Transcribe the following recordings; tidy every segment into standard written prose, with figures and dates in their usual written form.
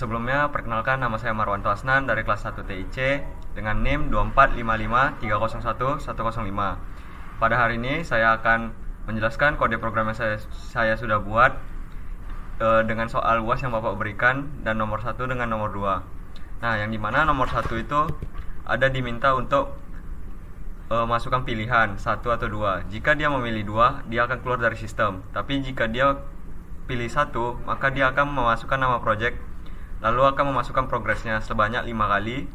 Sebelumnya, perkenalkan nama saya Marwanto Asnan dari kelas 1 TIC dengan NIM 24553011105. Pada hari ini saya akan menjelaskan kode program yang saya sudah buat dengan soal UAS yang Bapak berikan dan nomor 1 dengan nomor 2. Nah, yang dimana nomor 1 itu ada diminta untuk masukkan pilihan 1 atau 2. Jika dia memilih 2, dia akan keluar dari sistem. Tapi jika dia pilih 1, maka dia akan memasukkan nama project, lalu akan memasukkan progresnya sebanyak 5 kali.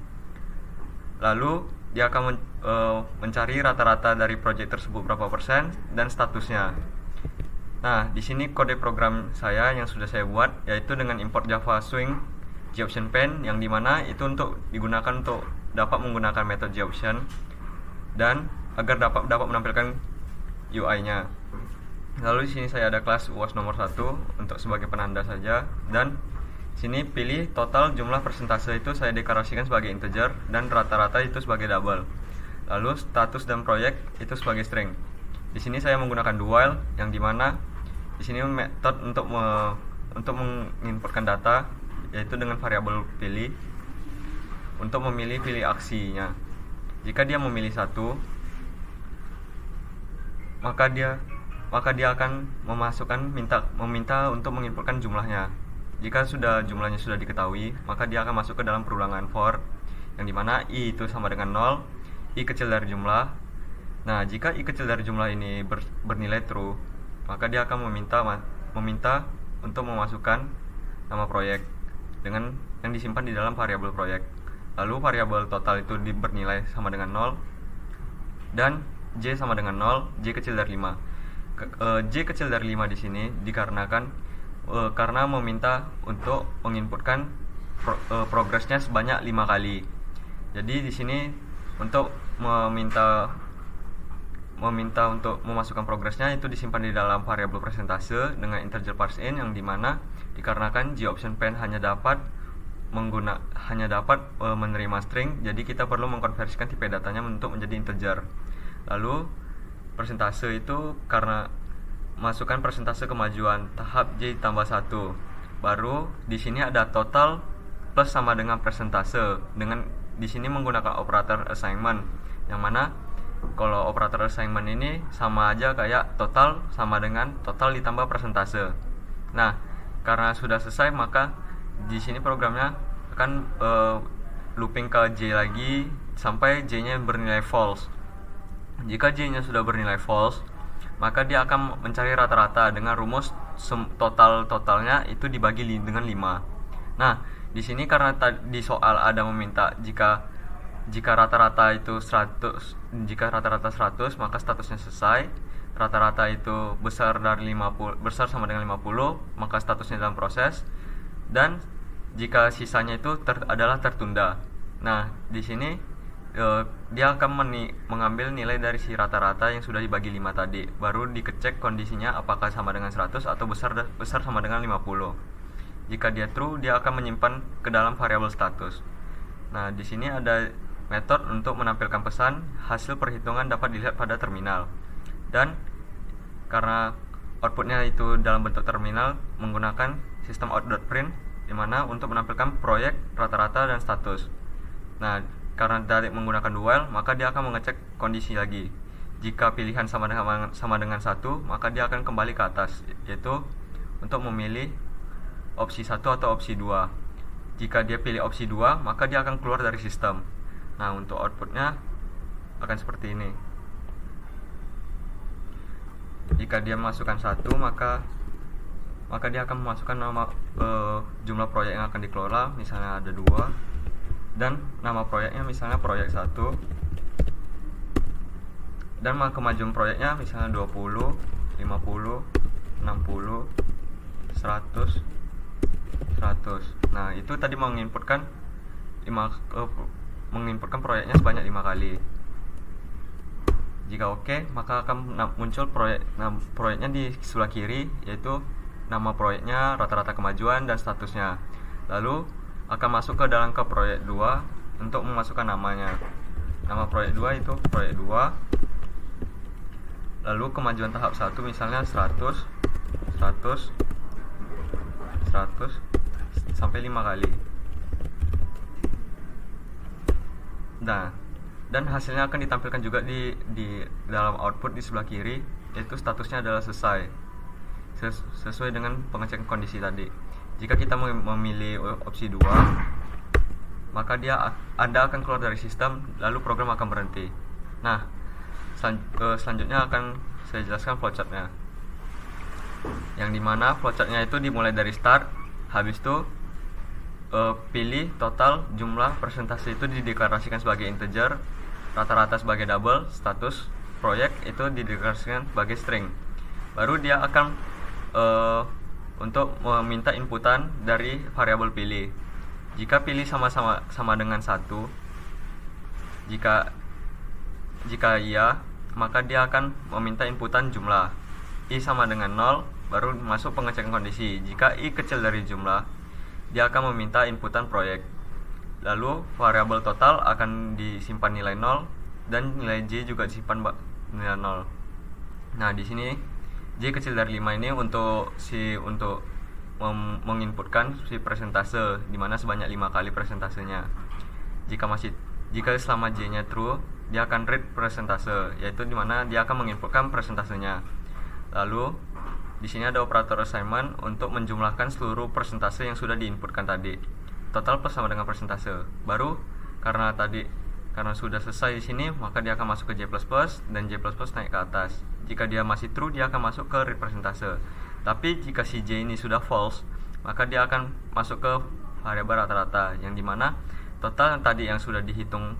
Lalu dia akan mencari rata-rata dari project tersebut berapa persen dan statusnya. Nah, di sini kode program saya yang sudah saya buat yaitu dengan import Java Swing JOption_Pen, yang dimana itu untuk digunakan untuk dapat menggunakan metode JOption dan agar dapat menampilkan UI-nya. Lalu di sini saya ada kelas UAS nomor 1 untuk sebagai penanda saja, dan sini pilih total jumlah persentase itu saya deklarasikan sebagai integer dan rata-rata itu sebagai double. Lalu status dan proyek itu sebagai string. Di sini saya menggunakan do while, yang dimana di sini metode untuk menginputkan data yaitu dengan variabel pilih untuk pilih aksinya. Jika dia memilih 1, maka dia akan meminta untuk menginputkan jumlahnya. Jika jumlahnya sudah diketahui, maka dia akan masuk ke dalam perulangan for, yang dimana i itu sama dengan 0, i kecil dari jumlah. Nah, jika i kecil dari jumlah ini bernilai true, maka dia akan meminta untuk memasukkan nama proyek dengan yang disimpan di dalam variabel proyek. Lalu variabel total itu bernilai sama dengan 0 dan j sama dengan 0, j kecil dari 5. J kecil dari 5 di sini dikarenakan karena meminta untuk menginputkan progresnya sebanyak 5 kali. Jadi di sini untuk meminta untuk memasukkan progresnya itu disimpan di dalam variabel persentase dengan integer parseIn, yang dimana dikarenakan JOption_Pen hanya dapat menerima string, jadi kita perlu mengkonversikan tipe datanya untuk menjadi integer. Lalu persentase itu karena masukkan persentase kemajuan tahap J tambah 1. Baru di sini ada total plus sama dengan persentase, dengan di sini menggunakan operator assignment, yang mana kalau operator assignment ini sama aja kayak total sama dengan total ditambah persentase. Nah, karena sudah selesai, maka di sini programnya akan looping ke J lagi sampai J-nya bernilai false. Jika J-nya sudah bernilai false, maka dia akan mencari rata-rata dengan rumus totalnya itu dibagi dengan 5. Nah, di sini karena di soal ada meminta jika rata-rata itu 100, jika rata-rata 100, maka statusnya selesai. Rata-rata itu besar sama dengan 50, maka statusnya dalam proses. Dan jika sisanya itu adalah tertunda. Nah, di sini dia akan mengambil nilai dari si rata-rata yang sudah dibagi 5 tadi. Baru dicek kondisinya apakah sama dengan 100 atau besar sama dengan 50. Jika dia true, dia akan menyimpan ke dalam variabel status. Nah, di sini ada metode untuk menampilkan pesan hasil perhitungan dapat dilihat pada terminal. Dan karena outputnya itu dalam bentuk terminal, menggunakan sistem out.print, di mana untuk menampilkan proyek, rata-rata, dan status. Nah, karena dari menggunakan do while, maka dia akan mengecek kondisi lagi. Jika pilihan sama dengan 1, maka dia akan kembali ke atas, yaitu untuk memilih opsi 1 atau opsi 2. Jika dia pilih opsi 2, maka dia akan keluar dari sistem. Nah, untuk outputnya akan seperti ini. Jika dia masukkan 1, maka dia akan memasukkan nama jumlah proyek yang akan dikelola, misalnya ada 2, dan nama proyeknya misalnya proyek 1, dan kemajuan proyeknya misalnya 20, 50, 60, 100, 100. Nah, itu tadi menginputkan proyeknya sebanyak 5 kali. Jika oke, maka akan muncul proyeknya di sebelah kiri, yaitu nama proyeknya, rata-rata kemajuan, dan statusnya. Lalu akan masuk ke proyek 2 untuk memasukkan namanya. Nama proyek 2 itu proyek 2. Lalu kemajuan tahap 1 misalnya 100, 100, 100, sampai 5 kali. Nah, dan hasilnya akan ditampilkan juga di dalam output di sebelah kiri, yaitu statusnya adalah selesai sesuai dengan pengecekan kondisi tadi. Jika kita memilih opsi 2, maka Anda akan keluar dari sistem, lalu program akan berhenti. Nah, selanjutnya akan saya jelaskan flowchartnya, yang dimana flowchartnya itu dimulai dari start, habis itu pilih total jumlah persentase itu dideklarasikan sebagai integer, rata-rata sebagai double, status proyek itu dideklarasikan sebagai string. Baru dia akan untuk meminta inputan dari variabel pilih. Jika pilih sama dengan 1, jika iya, maka dia akan meminta inputan jumlah. I sama dengan 0, baru masuk pengecekan kondisi. Jika I kecil dari jumlah, dia akan meminta inputan proyek. Lalu variabel total akan disimpan nilai 0 dan nilai J juga disimpan nilai 0. Nah, di sini J kecil dari 5 ini untuk menginputkan si persentase, dimana sebanyak 5 kali persentasenya. Jika selama J-nya true, dia akan read persentase, yaitu dimana dia akan menginputkan persentasenya. Lalu di sini ada operator assignment untuk menjumlahkan seluruh persentase yang sudah diinputkan tadi. Total plus sama dengan persentase. Baru karena sudah selesai di sini, maka dia akan masuk ke J++ dan J++ naik ke atas. Jika dia masih true, dia akan masuk ke read persentase. Tapi jika si J ini sudah false, maka dia akan masuk ke variabel rata-rata, yang dimana total yang tadi yang sudah dihitung,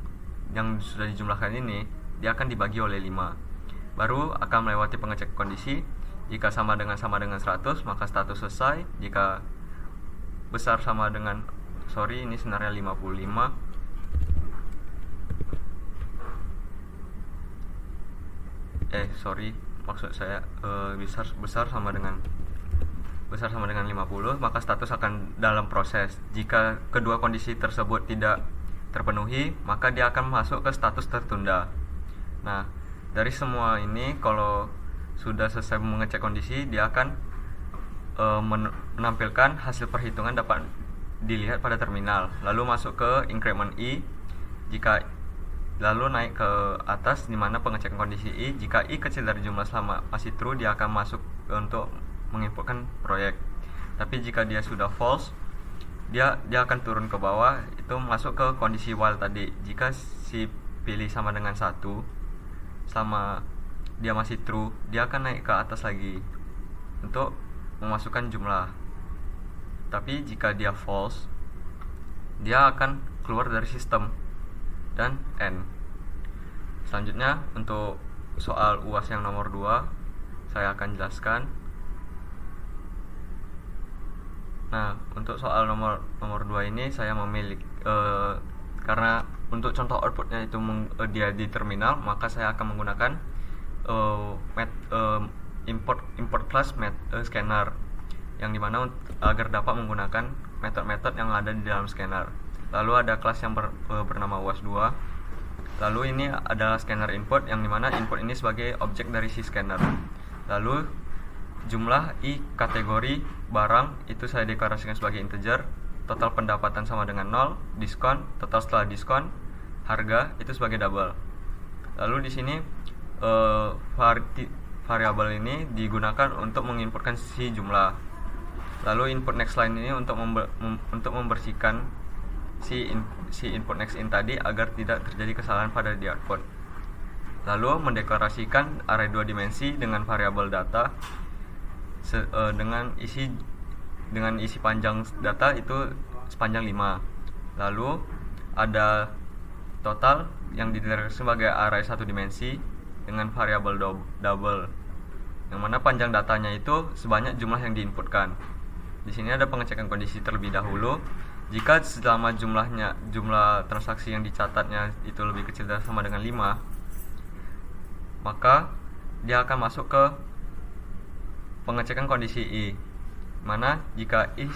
yang sudah dijumlahkan ini, dia akan dibagi oleh 5. Baru akan melewati pengecekan kondisi. Jika sama dengan 100, maka status selesai. Jika besar sama dengan, ini sebenarnya 55. Maksud saya besar sama dengan 50, maka status akan dalam proses. Jika kedua kondisi tersebut tidak terpenuhi, maka dia akan masuk ke status tertunda. Nah, dari semua ini, kalau sudah selesai mengecek kondisi, dia akan menampilkan hasil perhitungan dapat dilihat pada terminal. Lalu masuk ke increment I, lalu naik ke atas dimana pengecekan kondisi I. Jika I kecil dari jumlah selama masih true, dia akan masuk untuk menginputkan proyek. Tapi jika dia sudah false, dia akan turun ke bawah, itu masuk ke kondisi while tadi. Jika si pilih sama dengan 1, sama dia masih true, dia akan naik ke atas lagi untuk memasukkan jumlah. Tapi jika dia false, dia akan keluar dari sistem dan end. Selanjutnya untuk soal UAS yang nomor 2 saya akan jelaskan. Nah, untuk soal nomor 2 ini saya memilih karena untuk contoh outputnya itu dia di terminal, maka saya akan menggunakan import class scanner, yang dimana agar dapat menggunakan metode-metode yang ada di dalam scanner. Lalu ada kelas yang bernama UAS2. Lalu ini adalah scanner input, yang dimana input ini sebagai objek dari si scanner. Lalu jumlah I kategori barang itu saya deklarasikan sebagai integer. Total pendapatan sama dengan 0, diskon, total setelah diskon, harga itu sebagai double. Lalu di sini variabel ini digunakan untuk menginputkan si jumlah. Lalu input next line ini untuk membersihkan si input next in tadi agar tidak terjadi kesalahan pada di output. Lalu mendeklarasikan array 2 dimensi dengan variabel data dengan isi panjang data itu sepanjang 5. Lalu ada total yang dideklarasikan sebagai array 1 dimensi dengan variabel double, yang mana panjang datanya itu sebanyak jumlah yang diinputkan. Di sini ada pengecekan kondisi terlebih dahulu. Jika selama jumlah transaksi yang dicatatnya itu lebih kecil dari sama dengan 5, maka dia akan masuk ke pengecekan kondisi I, mana jika I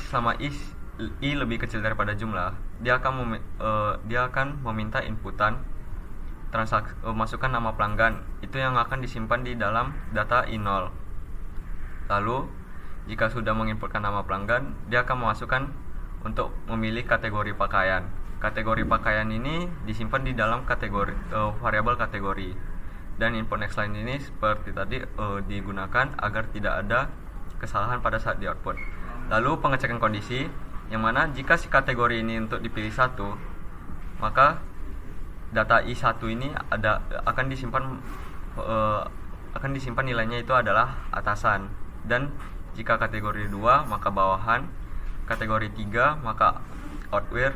lebih kecil daripada jumlah, dia akan meminta inputan transaksi, masukkan nama pelanggan itu yang akan disimpan di dalam data I0. Lalu jika sudah menginputkan nama pelanggan, dia akan memasukkan untuk memilih kategori pakaian. Kategori pakaian ini disimpan di dalam kategori variabel kategori. Dan input next line ini seperti tadi digunakan agar tidak ada kesalahan pada saat di output. Lalu pengecekan kondisi, yang mana jika si kategori ini untuk dipilih satu, maka data I1 ini akan disimpan nilainya itu adalah atasan, dan jika kategori 2 maka bawahan, kategori 3 maka outwear,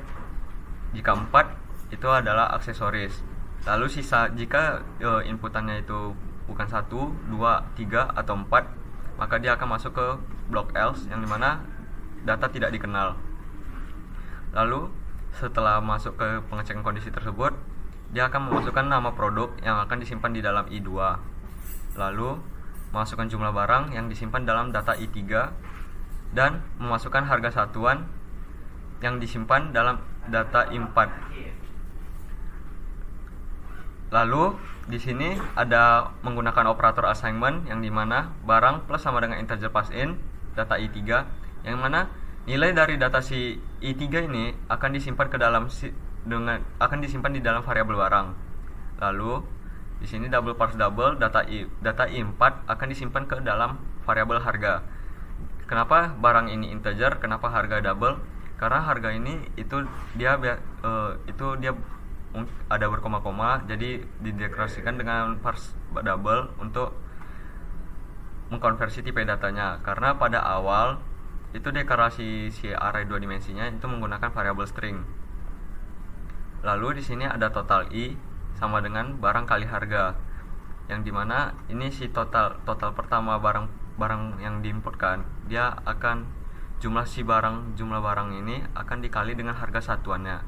jika 4 itu adalah aksesoris. Lalu sisa jika inputannya itu bukan 1, 2, 3 atau 4, maka dia akan masuk ke blok else, yang dimana data tidak dikenal. Lalu setelah masuk ke pengecekan kondisi tersebut, dia akan memasukkan nama produk yang akan disimpan di dalam I2. Lalu memasukkan jumlah barang yang disimpan dalam data I3 dan memasukkan harga satuan yang disimpan dalam data I4. Lalu di sini ada menggunakan operator assignment, yang dimana barang plus sama dengan integer pass in data I3, yang mana nilai dari data si I3 ini akan disimpan di dalam variabel barang. Lalu di sini double parse double data I4 akan disimpan ke dalam variabel harga. Kenapa barang ini integer, kenapa harga double? Karena harga ini itu dia ada berkoma-koma, jadi dideklarasikan dengan parse double untuk mengkonversi tipe datanya. Karena pada awal itu deklarasi si array 2 dimensinya itu menggunakan variabel string. Lalu di sini ada total I sama dengan barang kali harga, yang dimana ini si total pertama barang yang diinputkan, dia akan jumlah barang ini akan dikali dengan harga satuannya.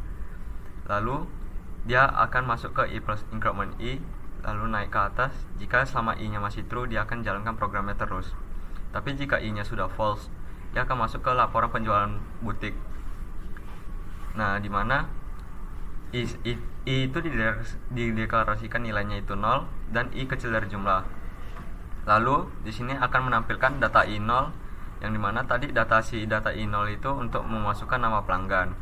Lalu dia akan masuk ke I plus increment I, lalu naik ke atas. Jika selama I nya masih true, dia akan jalankan programnya terus. Tapi jika I nya sudah false, dia akan masuk ke laporan penjualan butik. Nah, dimana I itu dideklarasikan nilainya itu 0 dan I kecil dari jumlah. Lalu di sini akan menampilkan data I0, yang dimana tadi data I0 itu untuk memasukkan nama pelanggan.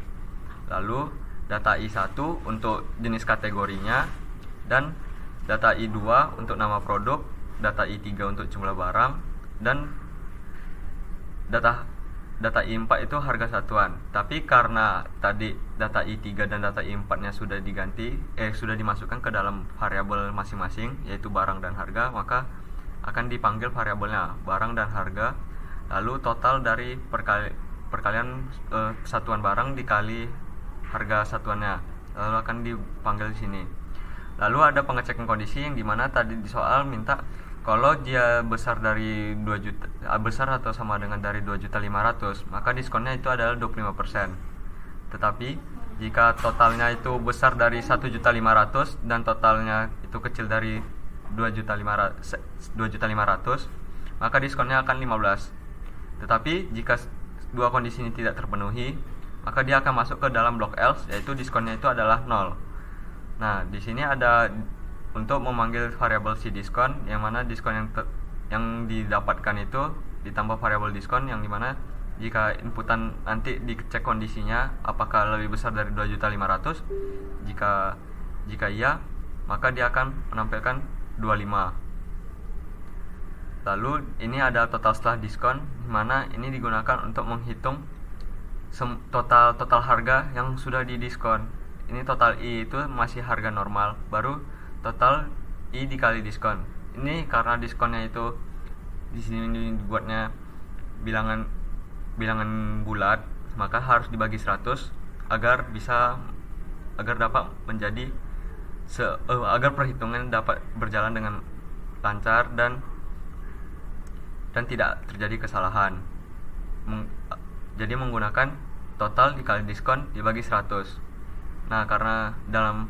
Lalu data I1 untuk jenis kategorinya, dan data I2 untuk nama produk, data I3 untuk jumlah barang, dan data I4 itu harga satuan. Tapi karena tadi data I3 dan data I4 nya sudah dimasukkan ke dalam variabel masing-masing, yaitu barang dan harga, maka akan dipanggil variabelnya barang dan harga. Lalu total dari perkalian satuan barang dikali harga satuannya, lalu akan dipanggil di sini. Lalu ada pengecekan kondisi, yang dimana tadi di soal minta kalau dia besar dari 2 juta, besar atau sama dengan dari 2.500.000, maka diskonnya itu adalah 25%. Tetapi jika totalnya itu besar dari 1.500.000 dan totalnya itu kecil dari 2.500.000, maka diskonnya akan 15%. Tetapi jika dua kondisi ini tidak terpenuhi, maka dia akan masuk ke dalam blok else, yaitu diskonnya itu adalah 0. Nah, di sini ada untuk memanggil variabel si diskon, yang mana diskon yang didapatkan itu ditambah variabel diskon, yang dimana jika inputan nanti dicek kondisinya apakah lebih besar dari 2.500.000, jika iya, maka dia akan menampilkan 25. Lalu ini ada total setelah diskon, di mana ini digunakan untuk menghitung total harga yang sudah didiskon. Ini total I itu masih harga normal, baru total I dikali diskon. Ini karena diskonnya itu di sini dibuatnya bilangan bulat, maka harus dibagi 100 agar dapat menjadi agar perhitungan dapat berjalan dengan lancar dan tidak terjadi kesalahan. Jadi menggunakan total dikali diskon dibagi 100. Nah, karena dalam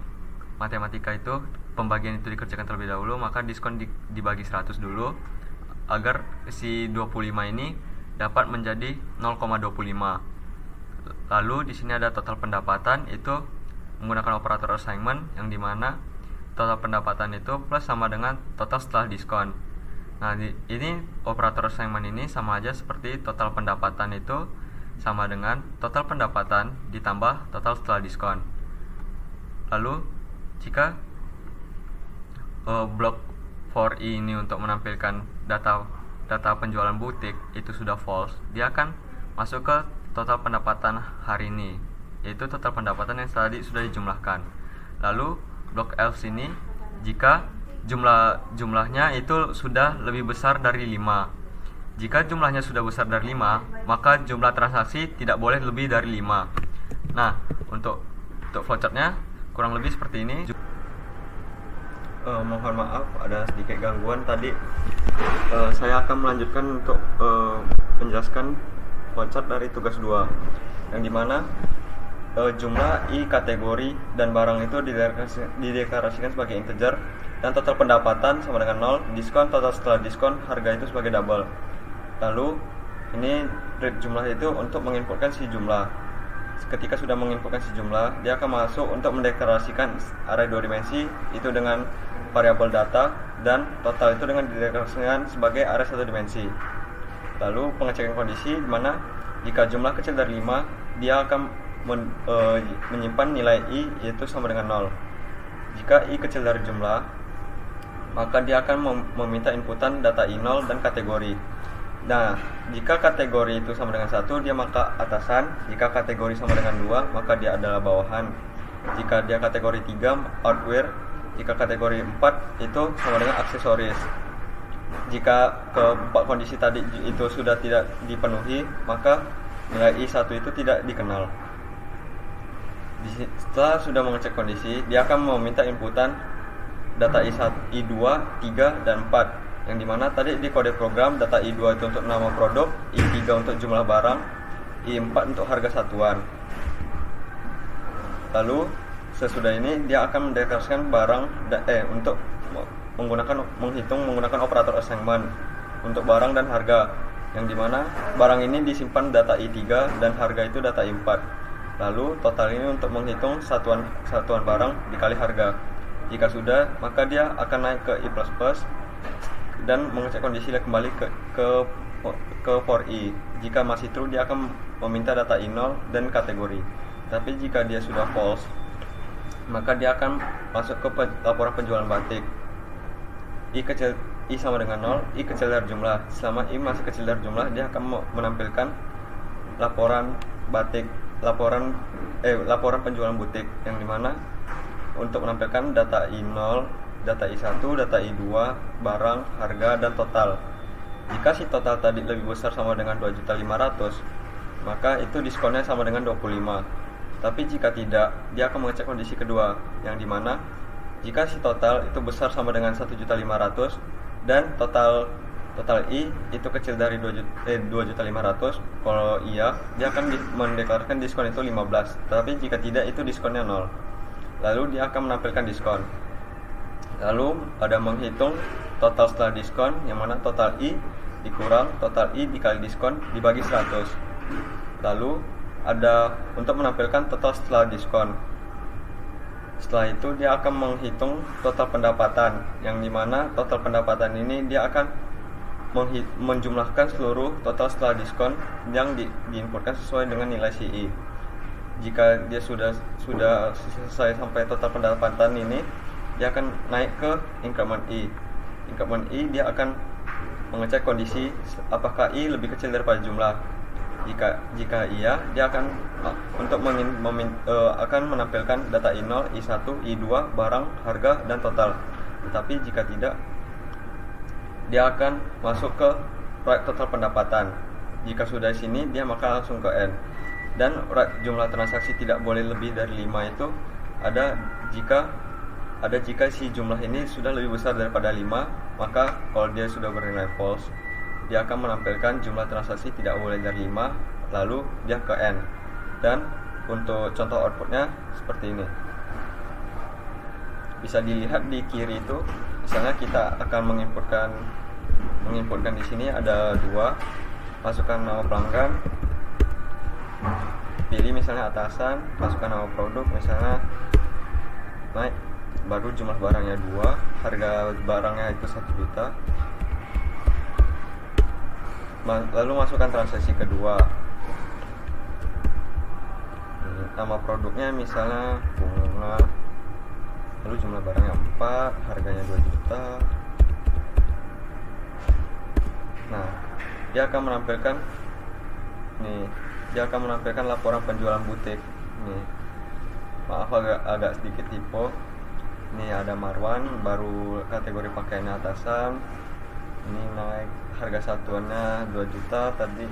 matematika itu pembagian itu dikerjakan terlebih dahulu, maka diskon dibagi 100 dulu agar si 25 ini dapat menjadi 0,25. Lalu di sini ada total pendapatan, itu menggunakan operator assignment, yang dimana total pendapatan itu plus sama dengan total setelah diskon. Nah, ini operator assignment ini sama aja seperti total pendapatan itu sama dengan total pendapatan ditambah total setelah diskon. Lalu jika blok 4i ini untuk menampilkan data penjualan butik itu sudah false, dia akan masuk ke total pendapatan hari ini, yaitu total pendapatan yang tadi sudah dijumlahkan. Lalu blok else ini jika jumlahnya itu sudah lebih besar dari 5. Jika jumlahnya sudah besar dari 5, maka jumlah transaksi tidak boleh lebih dari 5. Nah, untuk flowchartnya kurang lebih seperti ini. Mohon maaf ada sedikit gangguan tadi. Saya akan melanjutkan untuk menjelaskan flowchart dari tugas 2, yang dimana jumlah i kategori dan barang itu dideklarasikan sebagai integer, dan total pendapatan sama dengan 0, diskon total setelah diskon, harga itu sebagai double. Lalu ini jumlah itu untuk menginputkan si jumlah. Ketika sudah menginputkan si jumlah, dia akan masuk untuk mendeklarasikan array 2 dimensi itu dengan variabel data, dan total itu dengan dideklarasikan sebagai array 1 dimensi. Lalu pengecekan kondisi di mana jika jumlah kecil dari 5, dia akan menyimpan nilai i yaitu sama dengan 0. Jika i kecil dari jumlah, maka dia akan meminta inputan data i0 dan kategori. Nah, jika kategori itu sama dengan 1, dia maka atasan. Jika kategori sama dengan 2, maka dia adalah bawahan. Jika dia kategori 3, hardware. Jika kategori 4, itu sama dengan aksesoris. Jika keempat kondisi tadi itu sudah tidak dipenuhi, maka nilai i1 itu tidak dikenal. Setelah sudah mengecek kondisi, dia akan meminta inputan data i1, i2, 3, dan 4, yang dimana tadi di kode program data i2 itu untuk nama produk, i3 untuk jumlah barang, i4 untuk harga satuan. Lalu sesudah ini dia akan mendeklarasikan barang untuk menggunakan operator assignment untuk barang dan harga, yang dimana barang ini disimpan data i3 dan harga itu data i4. Lalu total ini untuk menghitung satuan barang dikali harga. Jika sudah, maka dia akan naik ke i++ dan mengecek kondisi kembali ke for i. Jika masih true, dia akan meminta data i0 dan kategori. Tapi jika dia sudah false, maka dia akan masuk ke laporan penjualan batik. I sama dengan 0, i kecil dari jumlah. Selama i masih kecil dari jumlah, dia akan menampilkan laporan batik, laporan penjualan butik, yang dimana untuk menampilkan data i0, data i1, data i2, barang, harga, dan total. Jika si total tadi lebih besar sama dengan 2.500.000, maka itu diskonnya sama dengan 25. Tapi jika tidak, dia akan mengecek kondisi kedua, yang dimana jika si total itu besar sama dengan 1.500.000 dan total i itu kecil dari 2.500.000, kalau iya, dia akan mendeklarasikan diskon itu 15. Tapi jika tidak, itu diskonnya 0. Lalu dia akan menampilkan diskon. Lalu ada menghitung total setelah diskon, yang mana total i dikurang total i dikali diskon dibagi 100. Lalu ada untuk menampilkan total setelah diskon. Setelah itu dia akan menghitung total pendapatan, yang dimana total pendapatan ini dia akan menjumlahkan seluruh total setelah diskon yang diinputkan sesuai dengan nilai CI. Jika dia sudah selesai sampai total pendapatan ini, dia akan naik ke increment i. Increment i dia akan mengecek kondisi apakah i lebih kecil daripada jumlah. Jika iya, dia akan akan menampilkan data i0, i1, i2, barang, harga, dan total. Tetapi jika tidak, dia akan masuk ke proyek total pendapatan. Jika sudah di sini, dia maka langsung ke N. Dan jumlah transaksi tidak boleh lebih dari 5 itu ada jika si jumlah ini sudah lebih besar daripada 5, maka kalau dia sudah bernilai false, dia akan menampilkan jumlah transaksi tidak boleh dari 5, lalu dia ke N. Dan untuk contoh outputnya seperti ini. Bisa dilihat di kiri itu, misalnya kita akan menginputkan di sini ada 2, masukkan nama pelanggan, pilih misalnya atasan, masukkan nama produk, misalnya naik, baru jumlah barangnya 2, harga barangnya itu 1 juta. Lalu masukkan transaksi kedua, nama produknya misalnya bunga, lalu jumlah barangnya 4, harganya 2 juta. Nah, dia akan menampilkan laporan penjualan butik nih. Maaf agak sedikit typo. Ini ada Marwan, baru kategori pakaiannya atasan. Ini naik harga satuannya 2 juta tadi.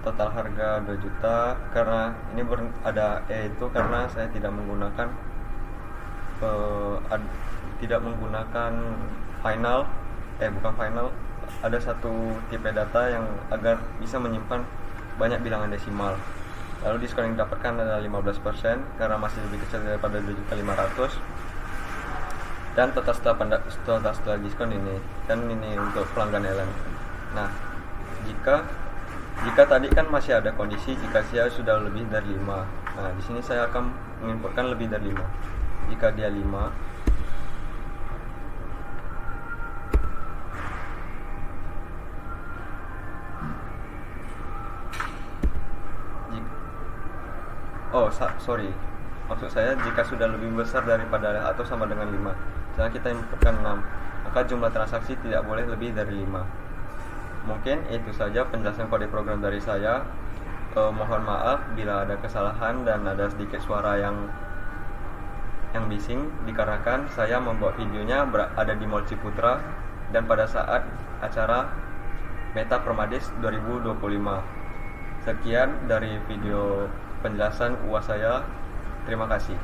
Total harga 2 juta. Karena ini ada itu karena saya tidak menggunakan bukan final. Ada satu tipe data yang agar bisa menyimpan banyak bilangan desimal. Lalu diskon yang didapatkan adalah 15% karena masih lebih kecil daripada 2.500.000. Dan total setelah diskon ini, kan ini untuk pelanggan Ellen. Nah, jika tadi kan masih ada kondisi jika saya sudah lebih dari 5. Nah, di sini saya akan menginputkan lebih dari 5. Jika dia 5, maksud saya jika sudah lebih besar daripada atau sama dengan 5. Misalnya kita inputkan 6, maka jumlah transaksi tidak boleh lebih dari 5. Mungkin itu saja penjelasan kode program dari saya. Mohon maaf bila ada kesalahan dan ada sedikit suara yang bising, dikarenakan saya membuat videonya ada di Mall Ciputra dan pada saat acara Meta Permades 2025. Sekian dari video penjelasan UAS saya. Terima kasih.